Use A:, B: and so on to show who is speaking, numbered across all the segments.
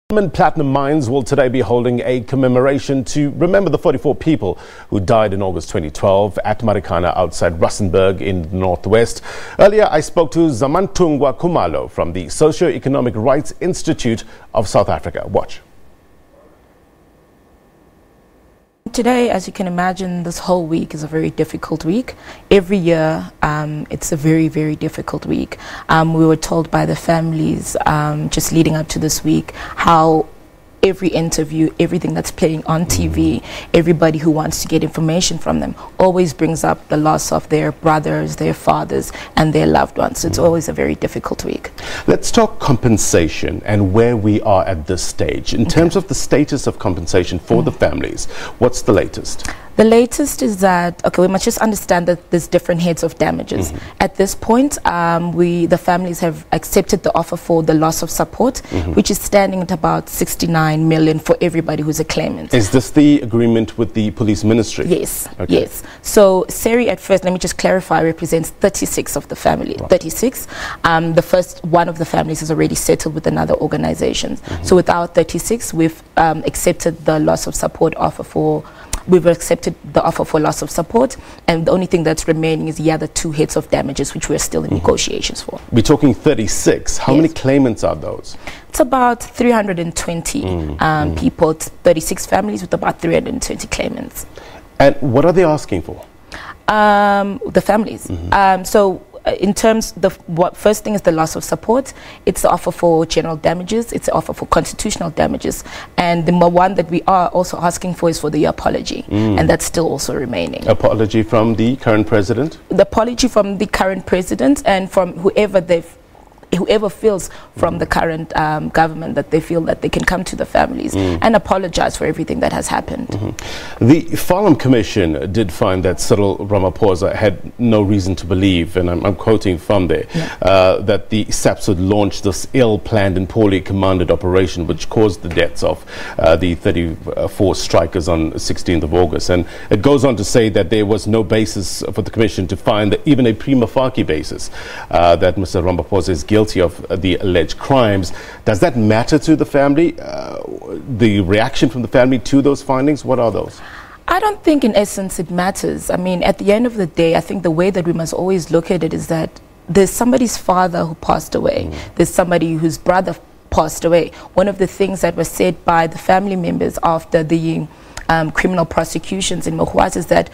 A: Lonmin Platinum Mines will today be holding a commemoration to remember the 44 people who died in August 2012 at Marikana outside Rustenburg in the northwest. Earlier, I spoke to Zamantungwa Khumalo from the Socio-Economic Rights Institute of South Africa. Watch.
B: Today, as you can imagine, this whole week is a very difficult week. Every year, it's a very, very difficult week. We were told by the families just leading up to this week how every interview, everything that's playing on TV, everybody who wants to get information from them always brings up the loss of their brothers, their fathers, and their loved ones. So it's always a very difficult week.
A: Let's talk compensation and where we are at this stage. In terms of the status of compensation for the families, what's the latest?
B: The latest is that, we must just understand that there's different heads of damages. At this point, the families have accepted the offer for the loss of support, which is standing at about 69 million for everybody who's a claimant. Is
A: this the agreement with the police ministry?
B: Yes, yes. So SERI at first, let me just clarify, represents 36 of the family, 36. The first one of the families is already settled with another organization. So with our 36, we've accepted the loss of support offer for We've accepted the offer for loss of support, and the only thing that's remaining is the other two heads of damages, which we're still in negotiations for.
A: We're talking 36. How many claimants are those?
B: It's about 320 people, 36 families with about 320 claimants.
A: And what are they asking for?
B: The families. So in terms of first thing is the loss of support. It's the offer for general damages. It's the offer for constitutional damages. And the one that we are also asking for is for the apology. And that's still also remaining.
A: Apology from the current president?
B: The apology from the current president and from whoever feels from the current government that they feel that they can come to the families and apologize for everything that has happened.
A: The Finality Commission did find that Cyril Ramaphosa had no reason to believe, and I'm quoting from there, that the SABC would launch this ill-planned and poorly commanded operation which caused the deaths of the 34 strikers on 16th of August. And it goes on to say that there was no basis for the Commission to find that even a prima facie basis that Mr. Ramaphosa is guilty of the alleged crimes. Does that matter to the family? The reaction from the family to those findings, what are those?
B: I don't think in essence it matters. I mean, at the end of the day, I think the way that we must always look at it is that there's somebody's father who passed away. There's somebody whose brother passed away. One of the things that was said by the family members after the criminal prosecutions in Mohuas is that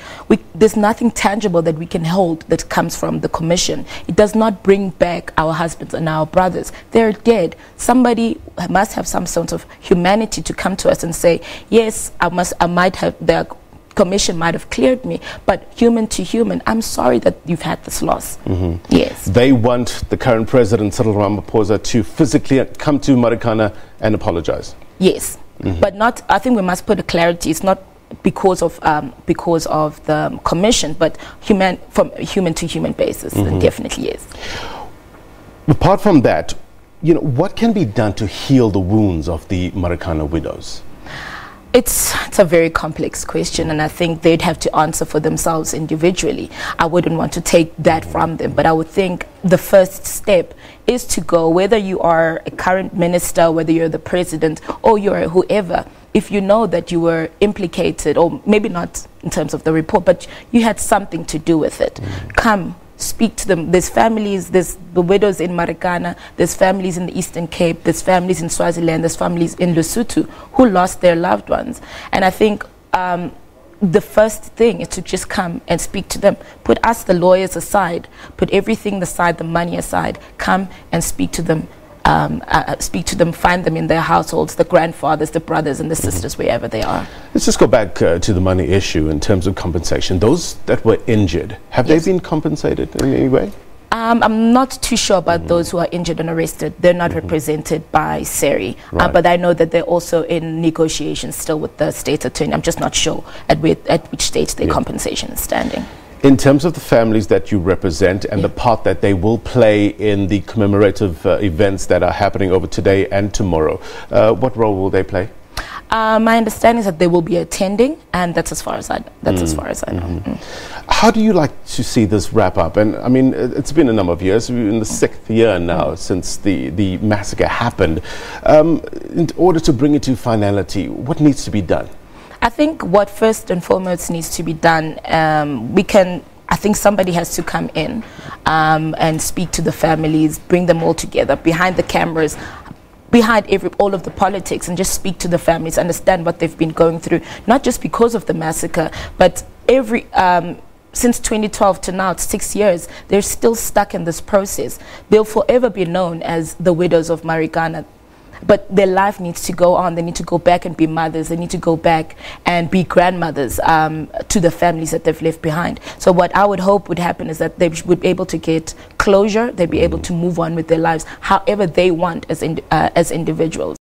B: there's nothing tangible that we can hold that comes from the commission. It does not bring back our husbands and our brothers. They're dead. Somebody must have some sort of humanity to come to us and say, yes, the commission might have cleared me, but human to human, I'm sorry that you've had this loss. Yes.
A: They want the current president, Cyril Ramaphosa, to physically come to Marikana and apologize.
B: Yes. But not, I think we must put a clarity. It's not because of the commission, but from a human to human basis. It definitely is.
A: Apart from that, what can be done to heal the wounds of the Marikana widows?
B: It's a very complex question, and I think they'd have to answer for themselves individually. I wouldn't want to take that from them, but I would think the first step is to go, whether you are a current minister, whether you're the president, or you're whoever, if you know that you were implicated, or maybe not in terms of the report, but you had something to do with it, come. Speak to them. There's families, there's the widows in Marikana, there's families in the Eastern Cape, there's families in Swaziland, there's families in Lesotho who lost their loved ones. And I think the first thing is to just come and speak to them. Put us, the lawyers, aside. Put everything aside, the money aside. Come and speak to them. Find them in their households, the grandfathers, the brothers and the sisters, wherever they are.
A: Let's just go back to the money issue in terms of compensation. Those that were injured, have they been compensated in any way?
B: I'm not too sure about those who are injured and arrested. They're not represented by SERI, but I know that they're also in negotiations still with the state attorney. I'm just not sure at which stage their compensation is standing.
A: In terms of the families that you represent and the part that they will play in the commemorative events that are happening over today and tomorrow, what role will they play?
B: My understanding is that they will be attending, and that's as far as I know.
A: How do you like to see this wrap up? And I mean, it's been a number of years. We're in the 6th year now since the massacre happened. In order to bring it to finality, what needs to be done?
B: I think what first and foremost needs to be done, I think somebody has to come in and speak to the families, bring them all together behind the cameras, behind all of the politics, and just speak to the families, understand what they've been going through, not just because of the massacre, but since 2012 to now, it's 6 years, they're still stuck in this process. They'll forever be known as the widows of Marikana. But their life needs to go on. They need to go back and be mothers. They need to go back and be grandmothers to the families that they've left behind. So what I would hope would happen is that they would be able to get closure. They'd be able to move on with their lives however they want as individuals.